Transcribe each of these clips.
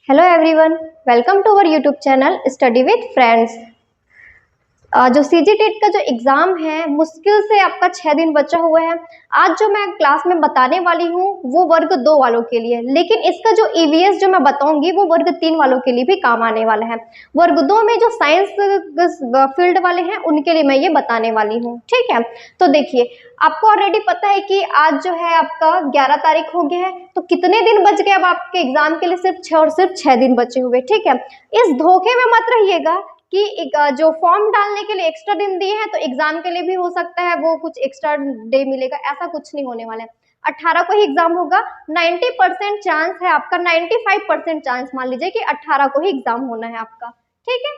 Hello everyone, welcome to our YouTube channel study with friends. जो CG TET का जो exam है मुश्किल से आपका 6 दिन बचा हुआ है। आज जो मैं क्लास में बताने वाली हूँ वो वर्ग 2 वालों के लिए, लेकिन इसका जो ईवीएस जो मैं बताऊंगी वो वर्ग 3 वालों के लिए भी काम आने वाला है। वर्ग 2 में जो साइंस फील्ड वाले हैं उनके लिए मैं ये बताने वाली हूँ, ठीक है। तो देखिए, आपको ऑलरेडी पता है कि आज जो है आपका 11 तारीख हो गया है, तो कितने दिन बच गए अब आपके एग्जाम के लिए? सिर्फ 6 दिन बचे हुए, ठीक है। इस धोखे में मत रहिएगा कि जो फॉर्म डालने के लिए एक्स्ट्रा दिन दिए हैं तो एग्जाम के लिए भी हो सकता है वो कुछ एक्स्ट्रा डे मिलेगा, ऐसा कुछ नहीं होने वाला है। 18 को ही एग्जाम होगा। 90% चांस है आपका, 95% चांस मान लीजिए कि 18 को ही एग्जाम होना है आपका, ठीक है।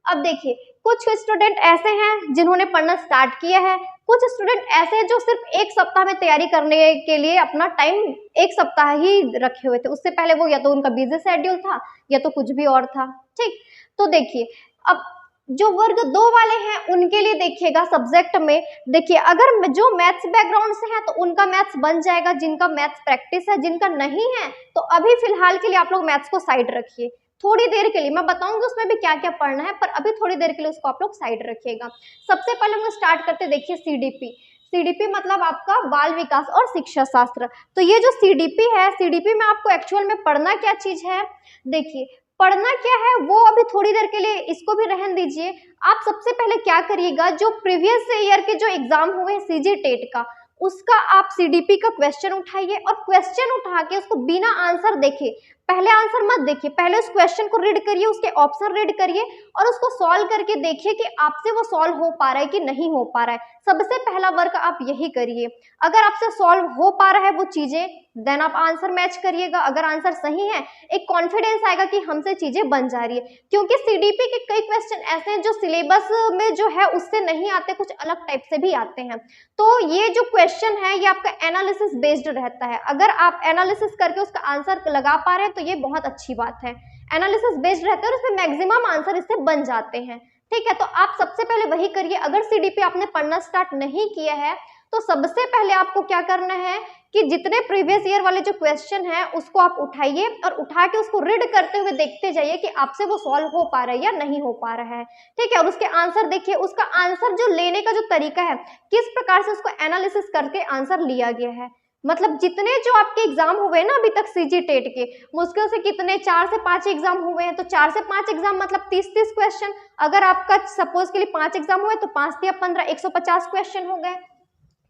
अब देखिए, कुछ स्टूडेंट ऐसे हैं जिन्होंने पढ़ना स्टार्ट किया है, कुछ स्टूडेंट ऐसे हैं जो सिर्फ एक सप्ताह में तैयारी करने के लिए अपना टाइम एक सप्ताह ही रखे हुए थे। उससे पहले वो या तो उनका बिजी शेड्यूल था या तो कुछ भी और था, ठीक। तो देखिए, अब जो वर्ग 2 वाले हैं उनके लिए देखिएगा सब्जेक्ट में, देखिए अगर जो मैथ्स बैकग्राउंड से है तो उनका मैथ्स बन जाएगा, जिनका मैथ्स प्रैक्टिस है, जिनका नहीं है तो अभी फिलहाल के लिए आप लोग मैथ्स को साइड रखिए। थोड़ी देर के लिए मैं बताऊंगी उसमें भी क्या क्या पढ़ना है, पर अभी थोड़ी देर के लिए उसको आप लोग साइड रखिएगा। सबसे पहले हम स्टार्ट करते, देखिए सीडीपी मतलब आपका बाल विकास और शिक्षा शास्त्र। तो ये जो सीडीपी है, सीडीपी में आपको एक्चुअल में पढ़ना क्या चीज है, देखिए पढ़ना क्या है वो अभी थोड़ी देर के लिए इसको भी रहन दीजिए। आप सबसे पहले क्या करिएगा, जो प्रीवियस ईयर के जो एग्जाम हुए सीजी टेट का, उसका आप सीडीपी का क्वेश्चन उठाइए और क्वेश्चन उठा के उसको बिना आंसर देखे, पहले आंसर मत देखिए, पहले उस क्वेश्चन को रीड करिए, उसके ऑप्शन रीड करिए और उसको सॉल्व करके देखिए कि आपसे वो सॉल्व हो पा रहा है कि नहीं हो पा रहा है। सबसे पहला वर्क आप यही करिए। अगर आपसे सॉल्व हो पा रहा है वो चीजें, देन आप आंसर मैच करिएगा। अगर आंसर सही है, एक कॉन्फिडेंस आएगा कि हमसे चीजें बन जा रही है, क्योंकि सीडीपी के कई क्वेश्चन ऐसे हैं जो सिलेबस में जो है उससे नहीं आते, कुछ अलग टाइप से भी आते हैं। तो ये जो क्वेश्चन है ये आपका एनालिसिस बेस्ड रहता है। अगर आप एनालिसिस करके उसका आंसर लगा पा रहे हैं तो ये बहुत अच्छी बात है। एनालिसिस बेस्ड रहता है और इसमें मैक्सिमम आंसर इससे बन जाते हैं, ठीक है। तो आप सबसे पहले वही करिए। अगर सीडीपी आपने पढ़ना स्टार्ट नहीं किया है तो सबसे पहले आपको क्या करना है कि जितने प्रीवियस ईयर वाले जो क्वेश्चन है उसको आप उठाइए और उठा के उसको रीड करते हुए देखते जाइए कि आपसे वो सॉल्व हो पा रहा है या नहीं हो पा रहा है, ठीक है। और उसके आंसर देखिए, उसका आंसर जो लेने का जो तरीका है, किस प्रकार से उसको एनालिसिस करके आंसर लिया गया है। मतलब जितने जो आपके एग्जाम हुए ना अभी तक सीजी टेट के, मुश्किल से कितने 4 से 5 एग्जाम हुए हैं, तो 4 से 5 एग्जाम मतलब 30-30 क्वेश्चन। अगर आपका सपोज के लिए 5 एग्जाम हुए तो 5 या 15 150 क्वेश्चन हो गए।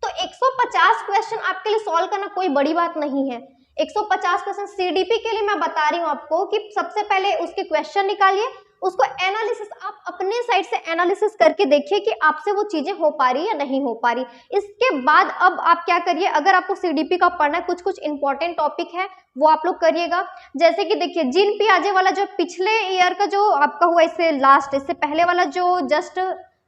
तो 150 क्वेश्चन आपके लिए सॉल्व करना कोई बड़ी बात नहीं है। 150 क्वेश्चन सीडीपी के लिए मैं बता रही हूँ आपको कि सबसे पहले उसके क्वेश्चन निकालिए, उसको एनालिसिस आप अपने साइड से एनालिसिस करके देखिए कि आपसे वो चीजें हो पा रही या नहीं हो पा रही। इसके बाद अब आप क्या करिए, अगर आपको सीडीपी का पढ़ना है, कुछ कुछ इंपॉर्टेंट टॉपिक है वो आप लोग करिएगा। जैसे कि देखिए जीन पियाजे वाला जो पिछले ईयर का जो आपका हुआ, इससे पहले वाला जो जस्ट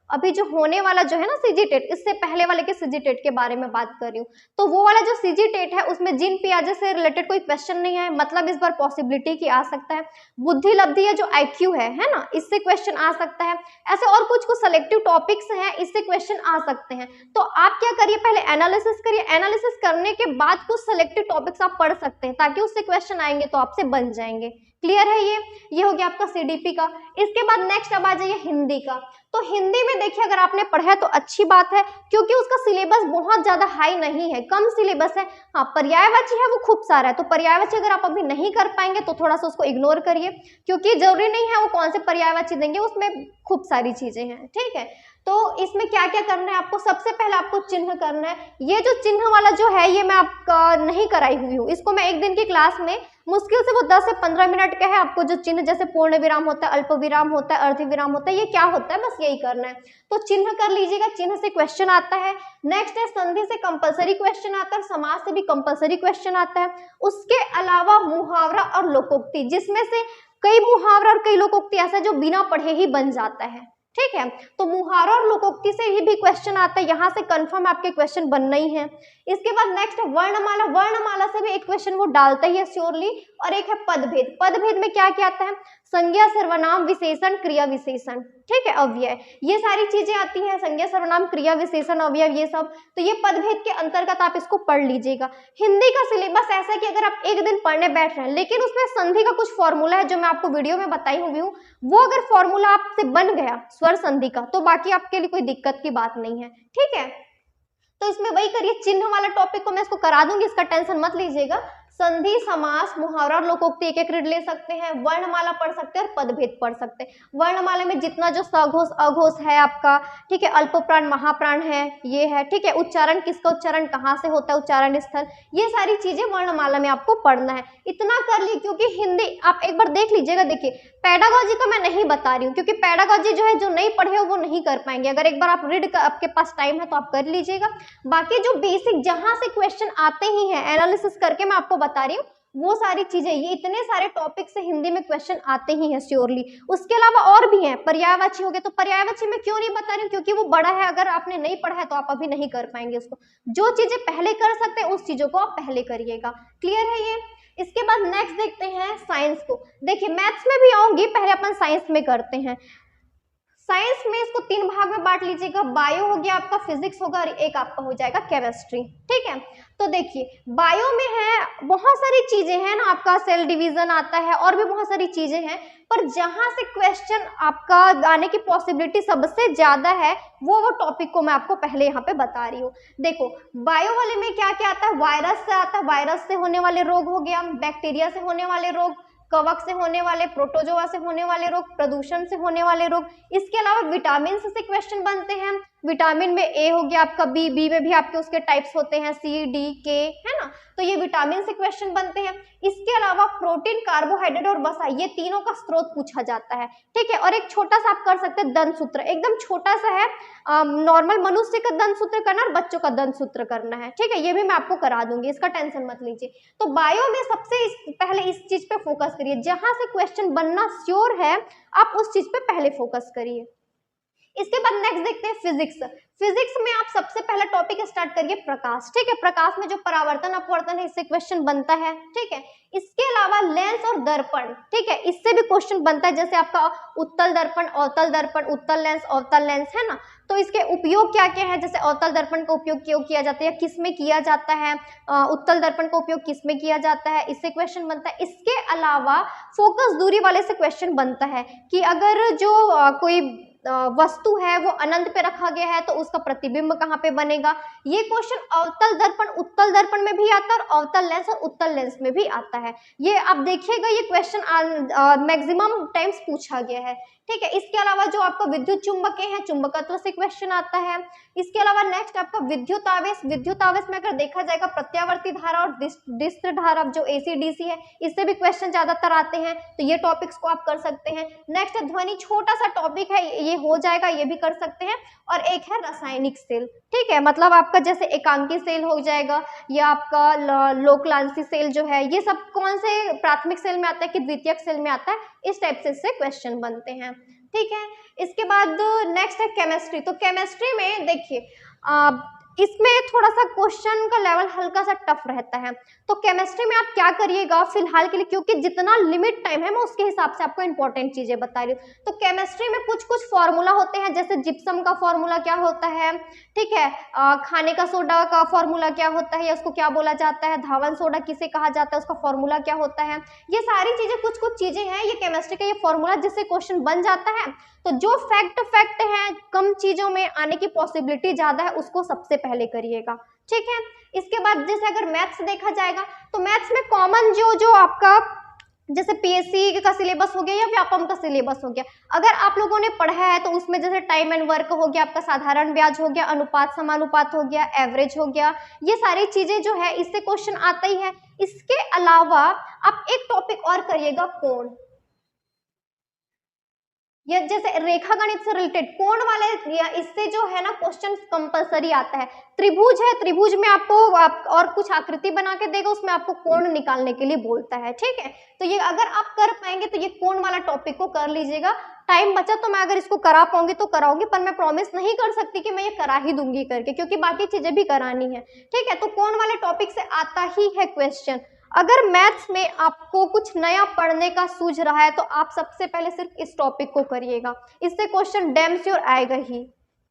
अभी जो होने वाला जो है ना सीजी टेट, इससे पहले वाले के सीजी टेट के बारे में बात कर रही हूँ। तो वो वाला जो सीजी टेट है उसमें जीन पियाजे से रिलेटेड कोई क्वेश्चन नहीं है, मतलब इस बार पॉसिबिलिटी की आ सकता है। बुद्धि लब्धि या जो आईक्यू है ना, इससे क्वेश्चन आ सकता है। ऐसे और कुछ कुछ सेलेक्टिव टॉपिक्स हैं, इससे क्वेश्चन आ सकते हैं। तो आप क्या करिए, पहले एनालिसिस करिए, एनालिसिस करने के बाद कुछ सेलेक्टिव टॉपिक्स आप पढ़ सकते हैं ताकि उससे क्वेश्चन आएंगे तो आपसे बन जाएंगे। क्लियर है? ये हो गया आपका सीडीपी का। इसके बाद नेक्स्ट अब आ जाइए हिंदी का। तो हिंदी में देखिए, अगर आपने पढ़ा है तो अच्छी बात है, क्योंकि उसका सिलेबस बहुत ज्यादा हाई नहीं है, कम सिलेबस है। हाँ, पर्यायवाची है वो खूब सारा है, तो पर्यायवाची अगर आप अभी नहीं कर पाएंगे तो थोड़ा सा उसको इग्नोर करिए, क्योंकि जरूरी नहीं है वो कौन से पर्यायवाची देंगे, उसमें खूब सारी चीजें हैं, ठीक है। तो इसमें क्या क्या करना है आपको, सबसे पहले आपको चिन्ह करना है। ये जो चिन्ह वाला जो है ये मैं आपका नहीं कराई हुई हूँ, इसको मैं एक दिन की क्लास में मुश्किल से वो 10 से 15 मिनट का है। आपको जो चिन्ह जैसे पूर्ण विराम होता है, अल्प विराम होता है, अर्ध विराम होता है, ये क्या होता है बस यही करना है। तो चिन्ह कर लीजिएगा, चिन्ह से क्वेश्चन आता है। नेक्स्ट है संधि से कंपलसरी क्वेश्चन आता है, समास से भी कंपलसरी क्वेश्चन आता है। उसके अलावा मुहावरा और लोकोक्ति, जिसमें से कई मुहावरा और कई लोकोक्ति ऐसा जो बिना पढ़े ही बन जाता है, ठीक है। तो मुहावरा और लोकोक्ति से ही भी क्वेश्चन आता है, यहाँ से कंफर्म आपके क्वेश्चन बनना ही है। इसके बाद नेक्स्ट है वर्णमाला। वर्णमाला से भी एक क्वेश्चन वो डालता ही है श्योरली। और एक है पदभेद। पदभेद में क्या क्या आता है? संज्ञा, सर्वनाम, विशेषण, क्रिया विशेषण, ठीक है, अव्यय, ये सारी चीजें आती हैं, संज्ञा, सर्वनाम, क्रिया विशेषण, अव्यय, ये सब। तो ये पदभेद के अंतर्गत आप इसको पढ़ लीजिएगा। हिंदी का सिलेबस ऐसा है कि अगर आप एक दिन पढ़ने बैठ रहे हैं, लेकिन उसमें संधि का कुछ फॉर्मूला है जो मैं आपको वीडियो में बताई हुई हूँ, वो अगर फॉर्मूला आपसे बन गया स्वर संधि का, तो बाकी आपके लिए कोई दिक्कत की बात नहीं है, ठीक है। तो इसमें वही करिए, चिन्ह वाला टॉपिक को मैं इसको करा दूंगी, इसका टेंशन मत लीजिएगा। संधि, समास, मुहावरा और लोकोक्ति एक एक रीड ले सकते हैं, वर्णमाला पढ़ सकते हैं और पदभेद पढ़ सकते हैं। वर्णमाला में जितना जो सघोष अघोष है आपका, ठीक है, अल्पप्राण महाप्राण है, ये है, ठीक है, उच्चारण किसका उच्चारण कहाँ से होता है, उच्चारण स्थल, ये सारी चीजें वर्णमाला में आपको पढ़ना है। इतना कर ली, क्योंकि हिंदी आप एक बार देख लीजिएगा। देखिए पेडागोजी का मैं नहीं बता रही हूँ, क्योंकि पेडागोजी जो है, जो नहीं पढ़े हो वो नहीं कर पाएंगे। अगर एक बार आप रीड आपके पास टाइम है तो आप कर लीजिएगा। बाकी जो बेसिक जहां से क्वेश्चन आते ही हैं, एनालिसिस करके मैं आपको बता रही हूँ, वो सारी चीजें, ये इतने सारे टॉपिक से हिंदी में क्वेश्चन आते ही हैं श्योरली। उसके अलावा और भी हैं, पर्यायवाची हो गए, तो पर्यायवाची में क्यों नहीं बता रही हूँ, क्योंकि वो बड़ा है, अगर आपने नहीं पढ़ा है तो आप अभी नहीं कर पाएंगे उसको। जो चीजें पहले कर सकते हैं उस चीजों को आप पहले करिएगा। क्लियर है ये? इसके बाद नेक्स्ट देखते हैं साइंस को। देखिए मैथ्स में भी आऊंगी, पहले अपन साइंस में करते हैं। साइंस में इसको 3 भाग में बांट लीजिएगा, बायो हो गया आपका, फिजिक्स होगा और एक आपका हो जाएगा केमिस्ट्री, ठीक है। तो देखिए बायो में है बहुत सारी चीजें हैं ना, आपका सेल डिवीजन आता है और भी बहुत सारी चीजें हैं, पर जहां से क्वेश्चन आपका आने की पॉसिबिलिटी सबसे ज्यादा है वो टॉपिक को मैं आपको पहले यहाँ पे बता रही हूँ। देखो बायो वाले में क्या क्या आता है, वायरस से आता है, वायरस से होने वाले रोग हो गया, बैक्टीरिया से होने वाले रोग, कवक से होने वाले, प्रोटोजोआ से होने वाले रोग, प्रदूषण से होने वाले रोग। इसके अलावा विटामिन से क्वेश्चन बनते हैं। विटामिन में ए हो गया आपका, बी में भी आपके उसके टाइप्स होते हैं, सी डी के, है ना, तो ये विटामिन से क्वेश्चन बनते हैं। इसके अलावा प्रोटीन, कार्बोहाइड्रेट और वसा, ये तीनों का स्रोत पूछा जाता है, ठीक है। और एक छोटा सा आप कर सकते हैं दंत सूत्र, एकदम छोटा सा है, नॉर्मल मनुष्य का दंत सूत्र करना और बच्चों का दंत सूत्र करना है, ठीक है, ये भी मैं आपको करा दूंगी, इसका टेंशन मत लीजिए। तो बायो में सबसे पहले इस चीज पे फोकस करिए, जहां से क्वेश्चन बनना श्योर है आप उस चीज पे पहले फोकस करिए। इसके बाद नेक्स्ट देखते हैं फिजिक्स। फिजिक्स में आप सबसे पहला टॉपिक स्टार्ट करिए प्रकाश, ठीक है। प्रकाश में जो परावर्तन अपवर्तन है इससे क्वेश्चन बनता है, ठीक है। इसके अलावा लेंस और दर्पण, ठीक है, इससे भी क्वेश्चन बनता है, जैसे आपका उत्तल दर्पण, अवतल दर्पण, उत्तल लेंस, अवतल लेंस, है ना। तो इसके उपयोग क्या क्या है, जैसे अवतल दर्पण का उपयोग क्यों किया जाता है, किस में किया जाता है, उत्तल दर्पण का उपयोग किस में किया जाता है, इससे क्वेश्चन बनता है। इसके अलावा फोकस दूरी वाले से क्वेश्चन बनता है कि अगर जो कोई वस्तु है वो अनंत पे रखा गया है तो उसका प्रतिबिंब कहाँ पे बनेगा, ये क्वेश्चन अवतल दर्पण, उत्तल दर्पण में भी आता है और अवतल लेंस और उत्तल लेंस में भी आता है। ये आप देखिएगा, ये क्वेश्चन मैक्सिमम टाइम्स पूछा गया है, ठीक है। इसके अलावा जो आपका विद्युत चुंबकीय है, चुंबकत्व से क्वेश्चन आता है। इसके अलावा नेक्स्ट आपका विद्युत आवेश, विद्युत आवेश में अगर देखा जाएगा प्रत्यावर्ती धारा और डिस्क धारा जो AC/DC है, इससे भी क्वेश्चन ज्यादातर आते हैं, तो ये टॉपिक्स को आप कर सकते हैं। नेक्स्ट ध्वनि, छोटा सा टॉपिक है, ये हो जाएगा, ये भी कर सकते हैं। और एक है रासायनिक सेल, ठीक है, मतलब आपका जैसे एकांकी सेल हो जाएगा या आपका लोकलांसी सेल जो है, ये सब कौन से प्राथमिक सेल में आता है कि द्वितीयक सेल में आता है, इस टाइप से इससे क्वेश्चन बनते हैं, ठीक है। इसके बाद नेक्स्ट है केमिस्ट्री। तो केमिस्ट्री में देखिए इसमें थोड़ा सा क्वेश्चन का लेवल हल्का सा टफ रहता है, तो केमिस्ट्री में आप क्या करिएगा फिलहाल के लिए, क्योंकि जितना लिमिट टाइम है मैं उसके हिसाब से आपको इंपॉर्टेंट चीजें बता रही हूँ। तो केमिस्ट्री में कुछ कुछ फॉर्मूला होते हैं, जैसे जिप्सम का फॉर्मूला क्या होता है, ठीक है, खाने का सोडा का फॉर्मूला क्या होता है या उसको क्या बोला जाता है, धावन सोडा किसे कहा जाता है, उसका फॉर्मूला क्या होता है, ये सारी चीजें कुछ कुछ चीजें हैं, ये केमिस्ट्री का ये फॉर्मूला जिससे क्वेश्चन बन जाता है। तो जो फैक्ट है, कम चीजों में आने की पॉसिबिलिटी ज्यादा है, उसको सबसे पहले करिएगा, ठीक है। इसके बाद जैसे अगर मैथ्स देखा जाएगा तो मैथ्स में कॉमन जो आपका जैसे PSC का सिलेबस हो गया या व्यापम का सिलेबस हो गया, अगर आप लोगों ने पढ़ा है तो उसमें जैसे टाइम एंड वर्क हो गया, आपका साधारण ब्याज हो गया, अनुपात समानुपात हो गया, एवरेज हो गया, ये सारी चीजें जो है इससे क्वेश्चन आता ही है। इसके अलावा आप एक टॉपिक और करिएगा, कोण। या जैसे रेखा गणित से रिलेटेड कोण वाले, या इससे जो है ना क्वेश्चन कंपलसरी आता है। त्रिभुज है, त्रिभुज में आपको और कुछ आकृति बना के देगा, उसमें आपको कोण निकालने के लिए बोलता है, ठीक है। तो ये अगर आप कर पाएंगे तो ये कोण वाला टॉपिक को कर लीजिएगा। टाइम बचा तो मैं अगर इसको करा पाऊंगी तो कराऊंगी, पर मैं प्रॉमिस नहीं कर सकती कि मैं ये करा ही दूंगी करके, क्योंकि बाकी चीजें भी करानी है, ठीक है। तो कोण वाले टॉपिक से आता ही है क्वेश्चन। अगर मैथ्स में आपको कुछ नया पढ़ने का सूझ रहा है तो आप सबसे पहले सिर्फ इस टॉपिक को करिएगा, इससे क्वेश्चन डैम श्योर आएगा ही।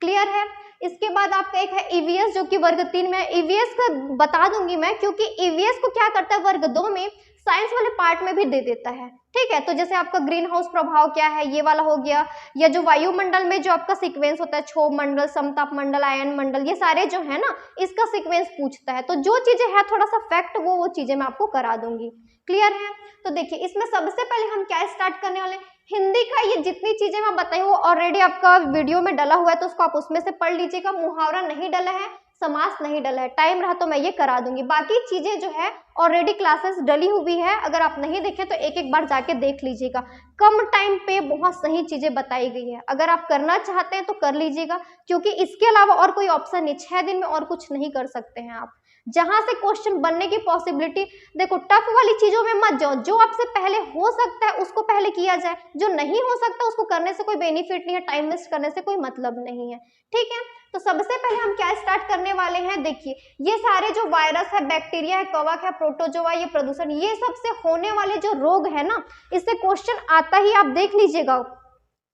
क्लियर है। इसके बाद आपका एक है ईवीएस, जो कि वर्ग 3 में है। ईवीएस का बता दूंगी मैं, क्योंकि ईवीएस को क्या करता है वर्ग 2 में साइंस वाले पार्ट में भी दे देता है, ठीक है। तो जैसे आपका ग्रीन हाउस प्रभाव क्या है, ये वाला हो गया, या जो वायुमंडल में जो आपका सीक्वेंस होता है, क्षोभ मंडल, समताप मंडल, आयन मंडल, ये सारे जो है ना इसका सीक्वेंस पूछता है। तो जो चीजें है थोड़ा सा फैक्ट वो चीजें मैं आपको करा दूंगी। क्लियर है। तो देखिए इसमें सबसे पहले हम क्या स्टार्ट करने वाले हैं, हिंदी का। ये जितनी चीजें मैं बताई वो ऑलरेडी आपका वीडियो में डला हुआ है, तो उसको आप उसमें से पढ़ लीजिएगा। मुहावरा नहीं डला है, समास नहीं डला है, टाइम रहा तो मैं ये करा दूंगी। बाकी चीजें जो है ऑलरेडी क्लासेस डली हुई है, अगर आप नहीं देखे तो एक एक बार जाके देख लीजिएगा। कम टाइम पे बहुत सही चीजें बताई गई है, अगर आप करना चाहते हैं तो कर लीजिएगा, क्योंकि इसके अलावा और कोई ऑप्शन नहीं, 6 दिन में और कुछ नहीं कर सकते हैं आप। जहां से क्वेश्चन बनने की पॉसिबिलिटी, देखो टफ वाली चीजों में मत जाओ, जो आपसे पहले हो सकता है उसको पहले किया जाए, जो नहीं हो सकता उसको करने से कोई बेनिफिट नहीं है, टाइम वेस्ट करने से कोई मतलब नहीं है, ठीक है। तो सबसे पहले हम क्या स्टार्ट करने वाले हैं, देखिए ये सारे जो वायरस है, बैक्टीरिया है, कवक है, प्रोटोजोआ, ये प्रदूषण, ये सबसे होने वाले जो रोग है ना, इससे क्वेश्चन आता ही, आप देख लीजिएगा,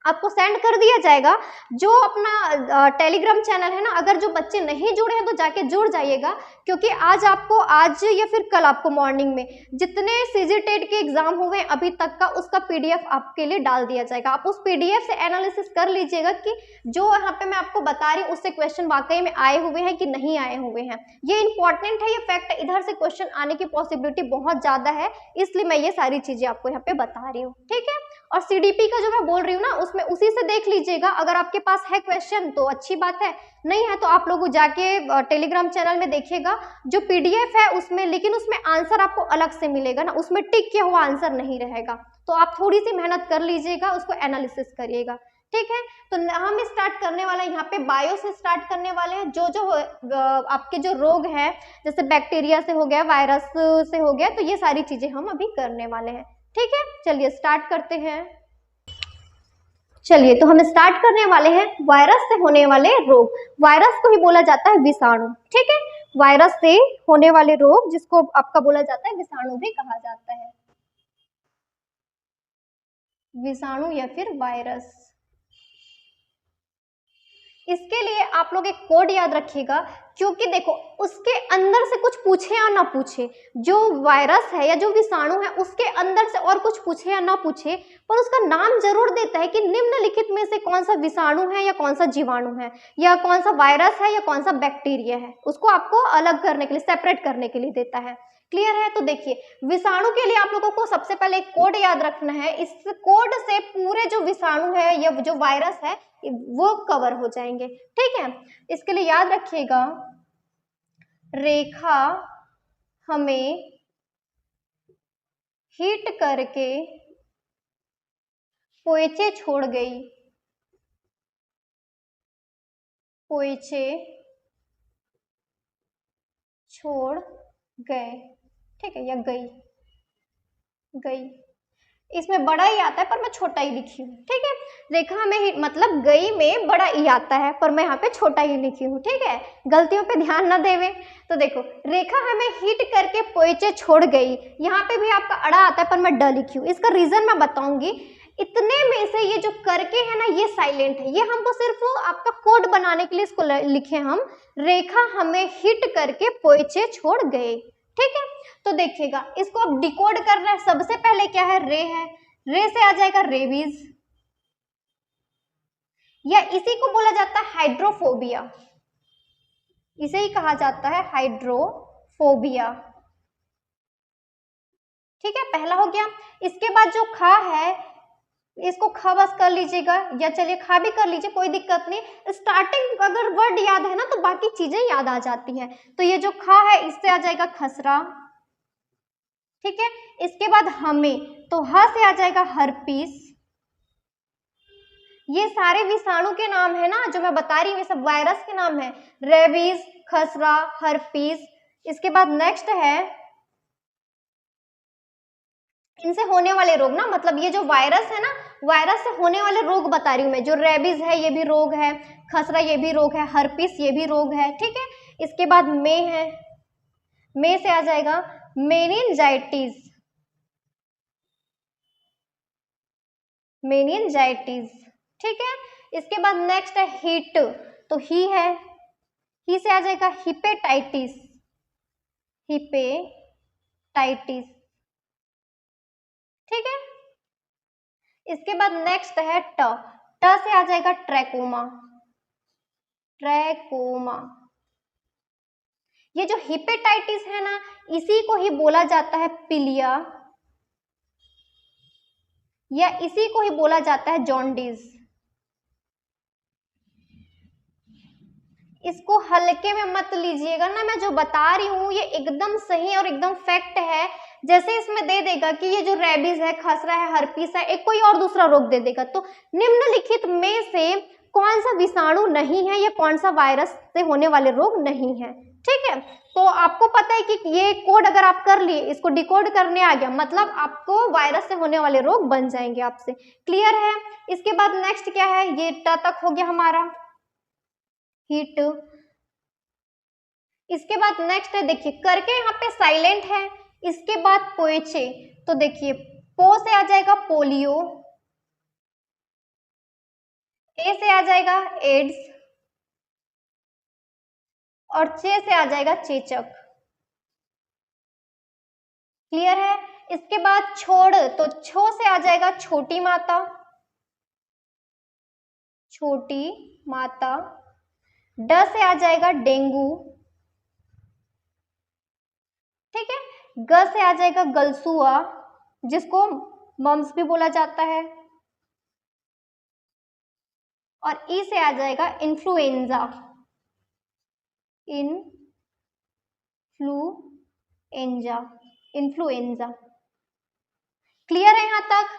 आपको सेंड कर दिया जाएगा। जो अपना टेलीग्राम चैनल है ना, अगर जो बच्चे नहीं जुड़े हैं तो जाके जुड़ जाइएगा, क्योंकि आज आपको, आज या फिर कल आपको मॉर्निंग में जितने सीजीटेट के एग्जाम हुए अभी तक का, उसका पीडीएफ आपके लिए डाल दिया जाएगा। आप उस पीडीएफ से एनालिसिस कर लीजिएगा कि जो यहाँ पे मैं आपको बता रही हूँ उससे क्वेश्चन वाकई में आए हुए हैं कि नहीं आए हुए हैं। ये इंपॉर्टेंट है, ये फैक्ट, इधर से क्वेश्चन आने की पॉसिबिलिटी बहुत ज्यादा है, इसलिए मैं ये सारी चीजें आपको यहाँ पे बता रही हूँ, ठीक है। और सीडीपी का जो मैं बोल रही हूँ ना, उसमें उसी से देख लीजिएगा, अगर आपके पास है क्वेश्चन तो अच्छी बात है, नहीं है तो आप लोग जाके टेलीग्राम चैनल में देखिएगा, जो पीडीएफ है उसमें, लेकिन उसमें आंसर आपको अलग से मिलेगा ना, उसमें टिक किया हुआ आंसर नहीं रहेगा, तो आप थोड़ी सी मेहनत कर लीजिएगा, उसको एनालिसिस करिएगा, ठीक है। तो हम स्टार्ट करने वाले हैं यहाँ पे, बायो से स्टार्ट करने वाले हैं। जो जो आपके जो रोग है, जैसे बैक्टीरिया से हो गया, वायरस से हो गया, तो ये सारी चीजें हम अभी करने वाले हैं, ठीक है। चलिए स्टार्ट करते हैं। चलिए तो हम स्टार्ट करने वाले हैं वायरस से होने वाले रोग। वायरस को ही बोला जाता है विषाणु, ठीक है। वायरस से होने वाले रोग जिसको आपका बोला जाता है विषाणु भी कहा जाता है, विषाणु या फिर वायरस। इसके लिए आप लोग एक कोड याद रखिएगा, क्योंकि देखो उसके अंदर से कुछ पूछे या ना पूछे, जो वायरस है या जो विषाणु है उसके अंदर से और कुछ पूछे या ना पूछे, पर उसका नाम जरूर देता है कि निम्नलिखित में से कौन सा विषाणु है या कौन सा जीवाणु है या कौन सा वायरस है या कौन सा बैक्टीरिया है, उसको आपको अलग करने के लिए, सेपरेट करने के लिए देता है। क्लियर है। तो देखिए विषाणु के लिए आप लोगों को सबसे पहले एक कोड याद रखना है, इस कोड से पूरे जो विषाणु है या जो वायरस है वो कवर हो जाएंगे, ठीक है। इसके लिए याद रखिएगा, रेखा हमें हिट करके पोइचे छोड़ गई, पोइचे छोड़ गए, ठीक है, या गई, गई, इसमें बड़ा ही आता है पर मैं छोटा ही लिखी हूँ, ठीक है। रेखा में मतलब गई में बड़ा ई आता है पर मैं यहाँ पे छोटा ही लिखी हूँ, ठीक है, गलतियों पे ध्यान ना देवे। तो देखो रेखा हमें हिट करके पोइचे छोड़ गई, यहाँ पे भी आपका अड़ा आता है पर मैं ड लिखी हूँ, इसका रीजन मैं बताऊंगी। इतने में से ये जो करके है ना ये साइलेंट है, ये हमको सिर्फ आपका कोड बनाने के लिए इसको लिखे हम, रेखा हमें हिट करके पोइचे छोड़ गए, ठीक है। तो देखिएगा इसको अब डिकोड करना है, सबसे पहले क्या है, रे से आ जाएगा रेबीज, या इसी को बोला जाता है हाइड्रोफोबिया, इसे ही कहा जाता है हाइड्रोफोबिया, ठीक है, पहला हो गया। इसके बाद जो खा है इसको खा बस कर लीजिएगा, या चलिए खा भी कर लीजिए, कोई दिक्कत नहीं, स्टार्टिंग अगर वर्ड याद है ना तो बाकी चीजें याद आ जाती हैं। तो ये जो खा है इससे आ जाएगा खसरा, ठीक है। इसके बाद हमें, तो ह से आ जाएगा हर्पीस, ये सारे विषाणु के नाम है ना जो मैं बता रही हूँ, ये सब वायरस के नाम है। रेबीज, खसरा, हर्पीस। इसके बाद नेक्स्ट है इनसे होने वाले रोग ना, मतलब ये जो वायरस है ना, वायरस से होने वाले रोग बता रही हूँ मैं। जो रेबीज है ये भी रोग है, खसरा ये भी रोग है, हर्पीस ये भी रोग है, ठीक है। इसके बाद मे है, मे से आ जाएगा मेनिनजाइटिस, मेनिनजाइटिस, ठीक है। इसके बाद नेक्स्ट है हीट, तो ही है, ही से आ जाएगा हिपेटाइटिस, हिपेटाइटिस, ठीक है। इसके बाद नेक्स्ट है ट, ट से आ जाएगा ट्रैकोमा, ट्रैकोमा। ये जो हिपेटाइटिस है ना, इसी को ही बोला जाता है पीलिया, या इसी को ही बोला जाता है जॉन्डिस। इसको हल्के में मत लीजिएगा ना, मैं जो बता रही हूँ ये एकदम सही और एकदम फैक्ट है। जैसे इसमें दे देगा कि ये जो रेबीज है, खसरा है, हर्पीस है, एक कोई और दूसरा रोग दे देगा, तो निम्नलिखित में से कौन सा विषाणु नहीं है या कौन सा वायरस से होने वाले रोग नहीं है, ठीक है। तो आपको पता है कि ये कोड अगर आप कर लिए, इसको डिकोड करने आ गया, मतलब आपको वायरस से होने वाले रोग बन जाएंगे आपसे, क्लियर है। इसके बाद नेक्स्ट क्या है, ये ट तक हो गया हमारा, हीट। इसके बाद नेक्स्ट है, देखिए करके यहाँ पे साइलेंट है। इसके बाद पोएचे, तो देखिए पो से आ जाएगा पोलियो, ए से आ जाएगा एड्स, और चे से आ जाएगा चेचक, क्लियर है। इसके बाद छोड़, तो छो से आ जाएगा छोटी माता, छोटी माता। ड से आ जाएगा डेंगू, ठीक है। ग से आ जाएगा गलसुआ, जिसको मम्स भी बोला जाता है, और ई से आ जाएगा इन्फ्लुएंजा, इन्फ्लुएंजा, इन्फ्लुएंजा, क्लियर है यहां तक।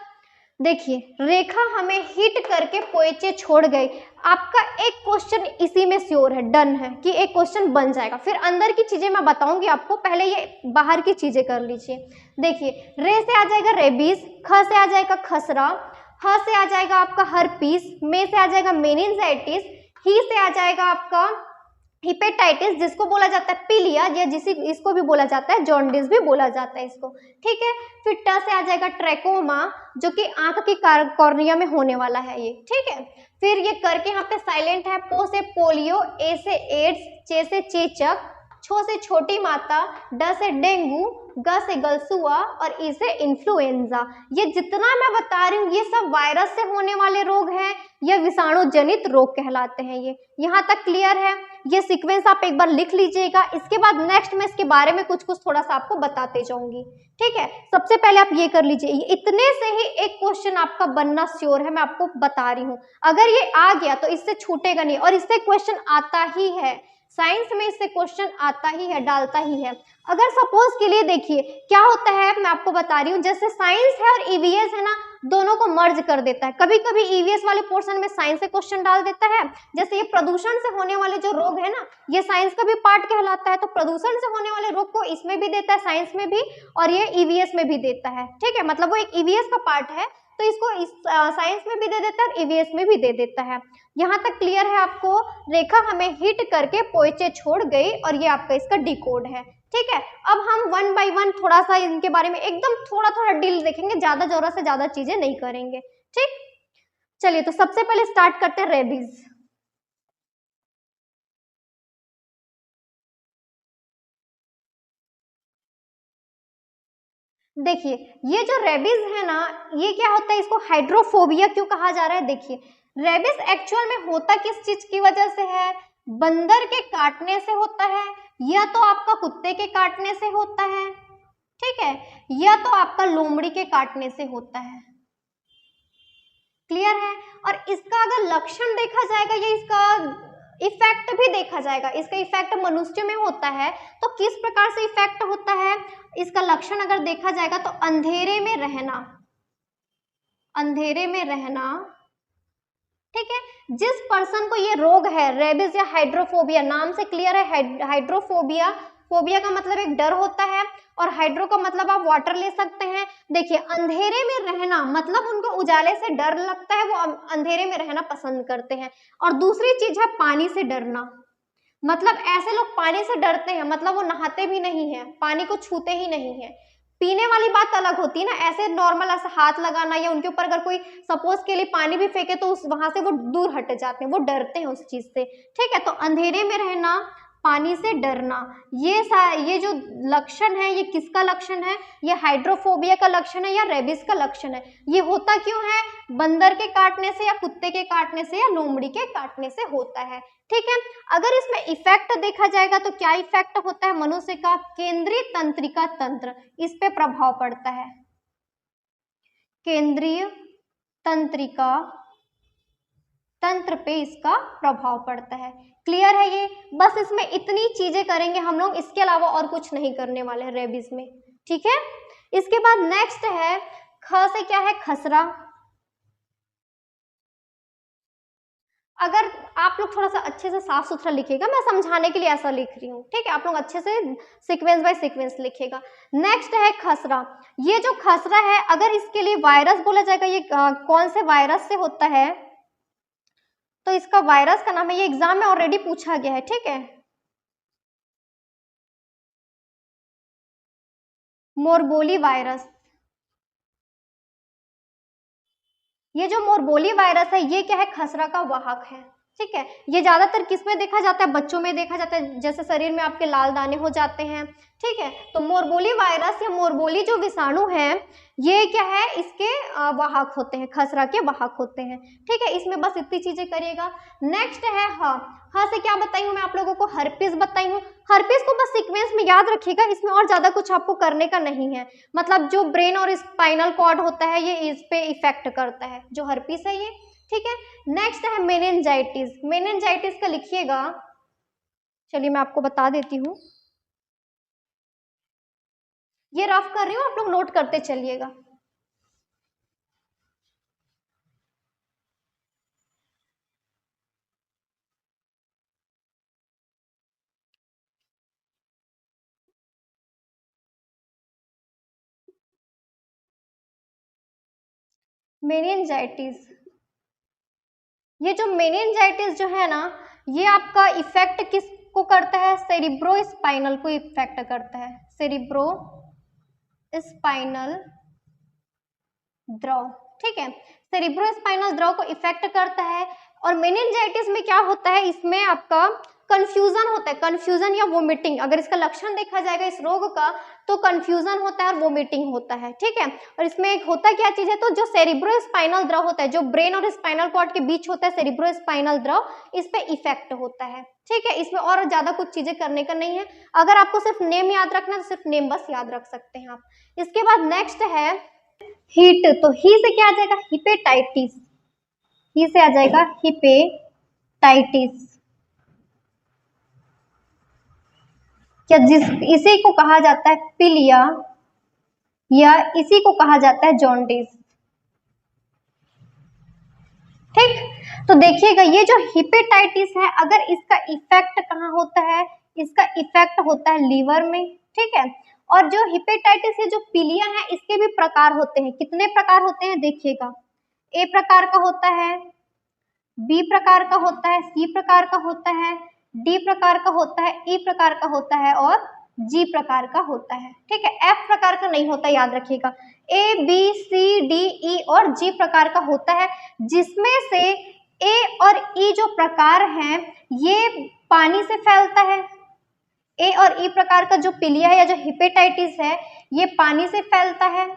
देखिए रेखा हमें हिट करके पोएचे छोड़ गई। आपका एक क्वेश्चन इसी में श्योर है, डन है कि एक क्वेश्चन बन जाएगा। फिर अंदर की चीजें मैं बताऊंगी आपको, पहले ये बाहर की चीजें कर लीजिए। देखिए रे से आ जाएगा रेबीज, ख से आ जाएगा खसरा, ह से आ जाएगा आपका हर्पीस, मे से आ जाएगा मेनिनजाइटिस, ही से आ जाएगा आपका हिपेटाइटिस, जिसको बोला जाता है पीलिया, या इसको भी बोला जाता है जॉन्डिस भी बोला जाता है इसको, ठीक है। फिर ट से आ जाएगा ट्रैकोमा, जो कि आंख की कॉर्निया में होने वाला है ये, ठीक है। फिर ये करके यहाँ पे साइलेंट है, पो से पोलियो, ए से एड्स, चे से चेचक, छो से छोटी माता, ड से डेंगू, ग से गलसुआ, और ई से इन्फ्लुएंजा। ये जितना मैं बता रही हूँ ये सब वायरस से होने वाले रोग हैं, या विषाणु जनित रोग कहलाते हैं ये। यहाँ तक क्लियर है। ये सीक्वेंस आप एक बार लिख लीजिएगा। इसके बाद नेक्स्ट में इसके बारे में कुछ थोड़ा सा आपको बताते जाऊंगी, ठीक है। सबसे पहले आप ये कर लीजिए, इतने से ही एक क्वेश्चन आपका बनना श्योर है, मैं आपको बता रही हूँ। अगर ये आ गया तो इससे छूटेगा नहीं, और इससे क्वेश्चन आता ही है, साइंस में इससे क्वेश्चन आता ही है, डालता ही है। अगर सपोज के लिए देखिए क्या होता है, मैं आपको बता रही हूँ, जैसे साइंस है और ईवीएस है ना, दोनों को मर्ज कर देता है। कभी कभी ईवीएस वाले पोर्शन में साइंस से क्वेश्चन डाल देता है। जैसे ये प्रदूषण से होने वाले जो रोग है ना, ये साइंस का भी पार्ट कहलाता है, तो प्रदूषण से होने वाले रोग को इसमें भी देता है, साइंस में भी, और ये ईवीएस में भी देता है, ठीक है। मतलब वो एक ईवीएस का पार्ट है, तो इसको इस साइंस में भी दे देता है और ईवीएस में भी दे देता है। यहाँ तक क्लियर है आपको। रेखा हमें हिट करके पोएचे छोड़ गई, और ये आपका इसका डिकोड है, ठीक है। अब हम वन बाय वन थोड़ा सा इनके बारे में एकदम थोड़ा थोड़ा डील देखेंगे, ज्यादा जोर से ज्यादा चीजें नहीं करेंगे, ठीक। चलिए तो सबसे पहले स्टार्ट करते हैं रेबीज। देखिए ये जो रेबीज है ना, ये क्या होता है, इसको हाइड्रोफोबिया क्यों कहा जा रहा है। देखिए रेबीज एक्चुअल में होता किस चीज की वजह से है, बंदर के काटने से होता है, या तो आपका कुत्ते के काटने से होता है, ठीक है, या तो आपका लोमड़ी के काटने से होता है, क्लियर है। और इसका अगर लक्षण देखा जाएगा, या इसका इफेक्ट भी देखा जाएगा, इसका इफेक्ट मनुष्य में होता है, तो किस प्रकार से इफेक्ट होता है, इसका लक्षण अगर देखा जाएगा तो अंधेरे में रहना, अंधेरे में रहना, ठीक है, जिस पर्सन को ये रोग है रेबिस या हाइड्रोफोबिया, नाम से क्लियर है, हाइड्रोफोबिया, फोबिया का मतलब एक डर होता है और हाइड्रो का मतलब आप वाटर ले सकते हैं। देखिए अंधेरे में रहना मतलब उनको उजाले से डर लगता है, वो अंधेरे में रहना पसंद करते हैं। और दूसरी चीज है पानी से डरना, मतलब ऐसे लोग पानी से डरते हैं, मतलब वो नहाते भी नहीं है, पानी को छूते ही नहीं है। पीने वाली बात अलग होती है ना, ऐसे नॉर्मल ऐसे हाथ लगाना या उनके ऊपर अगर कोई सपोज के लिए पानी भी फेंके तो उस वहां से वो दूर हट जाते हैं, वो डरते हैं उस चीज से। ठीक है, तो अंधेरे में रहना, पानी से डरना, ये जो लक्षण है ये किसका लक्षण है? ये हाइड्रोफोबिया का लक्षण है या रेबिस का लक्षण है। ये होता क्यों है? बंदर के काटने से या कुत्ते के काटने से या लोमड़ी के काटने से होता है। ठीक है, अगर इसमें इफेक्ट देखा जाएगा तो क्या इफेक्ट होता है मनुष्य का? केंद्रीय तंत्रिका तंत्र, इस पे प्रभाव पड़ता है। केंद्रीय तंत्रिका तंत्र पे इसका प्रभाव पड़ता है। क्लियर है ये? बस इसमें इतनी चीजें करेंगे हम लोग, इसके अलावा और कुछ नहीं करने वाले हैं रेबिस में। ठीक है, इसके बाद नेक्स्ट है ख से क्या है? खसरा। अगर आप लोग थोड़ा सा अच्छे से साफ सुथरा लिखिएगा, मैं समझाने के लिए ऐसा लिख रही हूँ। ठीक है, आप लोग अच्छे से सीक्वेंस बाय सीक्वेंस लिखिएगा। नेक्स्ट है खसरा। ये जो खसरा है अगर इसके लिए वायरस बोला जाएगा, ये कौन से वायरस से होता है? तो इसका वायरस का नाम है, ये एग्जाम में ऑलरेडी पूछा गया है। ठीक है, मोरबोली वायरस। ये जो मोरबोली वायरस है ये क्या है? खसरा का वाहक है। ठीक है, ये ज्यादातर किस में देखा जाता है? बच्चों में देखा जाता है, जैसे शरीर में आपके लाल दाने हो जाते हैं। ठीक है, तो मोरबोली वायरस या मोरबोली जो विषाणु है ये क्या है? इसके वाहक होते हैं, खसरा के वाहक होते हैं। ठीक है, इसमें बस इतनी चीजें करिएगा। नेक्स्ट है हाँ से क्या बताई हूँ मैं आप लोगों को? हर्पिस बताई हूँ। हर्पिस को बस सीक्वेंस में याद रखिएगा, इसमें और ज्यादा कुछ आपको करने का नहीं है। मतलब जो ब्रेन और स्पाइनल कॉर्ड होता है ये इस पे इफेक्ट करता है, जो हर्पिस है ये। ठीक है, नेक्स्ट है मेनिनजाइटिस। मेनिनजाइटिस का लिखिएगा, चलिए मैं आपको बता देती हूँ, ये रफ कर रही हूँ, आप लोग नोट करते चलिएगा। मेनिनजाइटिस, ये जो मेनिनजाइटिस जो है ना ये आपका इफेक्ट किसको करता है? सेरिब्रो स्पाइनल को इफेक्ट करता है, सेरिब्रो स्पाइनल द्रव। ठीक है, सेरिब्रो स्पाइनल द्रव को इफेक्ट करता है। और मेनिनजाइटिस में क्या होता है? इसमें आपका कंफ्यूजन होता है, कंफ्यूजन या वोमिटिंग। अगर इसका लक्षण देखा जाएगा इस रोग का तो कंफ्यूजन होता है और वोमिटिंग होता है। ठीक है, और इसमें एक होता क्या चीज है? तो जो सेरिब्रो स्पाइनल द्रव होता है, जो ब्रेन और स्पाइनल कॉर्ड के बीच होता है सेरिब्रो स्पाइनल द्रव, इस पे इफेक्ट होता है। ठीक है, इसमें और ज्यादा कुछ चीजें करने का नहीं है। अगर आपको सिर्फ नेम याद रखना है तो सिर्फ नेम बस याद रख सकते हैं आप। इसके बाद नेक्स्ट है हीट। तो ही से क्या आ जाएगा? हिपेटाइटिस। ही से आ जाएगा हिपेटाइटिस, क्या जिस इसी को कहा जाता है पीलिया या इसी को कहा जाता है जॉन्डिस। ठीक, तो देखिएगा ये जो हिपेटाइटिस है अगर इसका इफेक्ट कहाँ होता है? इसका इफेक्ट होता है लीवर में। ठीक है, और जो हिपेटाइटिस है जो पीलिया है इसके भी प्रकार होते हैं। कितने प्रकार होते हैं देखिएगा? ए प्रकार का होता है, बी प्रकार का होता है, सी प्रकार का होता है, डी प्रकार का होता है, ई प्रकार का होता है और जी प्रकार का होता है। ठीक है, एफ प्रकार का नहीं होता, याद रखिएगा। A B C D E और जी प्रकार का होता है, जिसमें से ए और ई जो प्रकार हैं ये पानी से फैलता है। ए और ई प्रकार का जो पीलिया है या जो हिपेटाइटिस है ये पानी से फैलता है,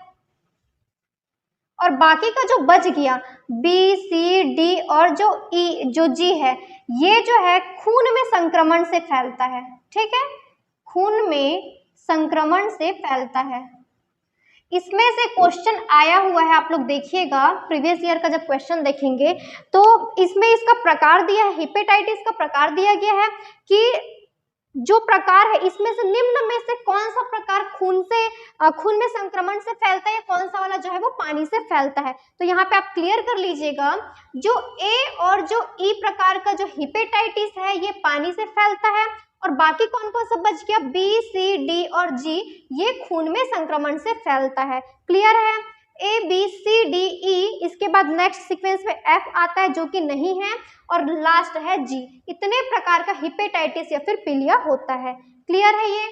और बाकी का जो बच गया बी सी डी और जो ई जो जी है ये जो है खून में संक्रमण से फैलता है। ठीक है, खून में संक्रमण से फैलता है। इसमें से क्वेश्चन आया हुआ है, आप लोग देखिएगा प्रीवियस ईयर का जब क्वेश्चन देखेंगे तो इसमें इसका प्रकार दिया है, हिपेटाइटिस का प्रकार दिया गया है कि जो प्रकार है इसमें से निम्न में से कौन सा प्रकार खून में संक्रमण से फैलता है या कौन सा वाला जो है वो पानी से फैलता है। तो यहाँ पे आप क्लियर कर लीजिएगा, जो ए और जो ई प्रकार का जो हेपेटाइटिस है ये पानी से फैलता है, और बाकी कौन कौन सा बच गया, बी सी डी और जी, ये खून में संक्रमण से फैलता है। क्लियर है, A B C D E, इसके बाद नेक्स्ट सीक्वेंस में एफ आता है जो कि नहीं है, और लास्ट है जी। इतने प्रकार का हेपेटाइटिस या फिर पीलिया होता है। क्लियर है ये।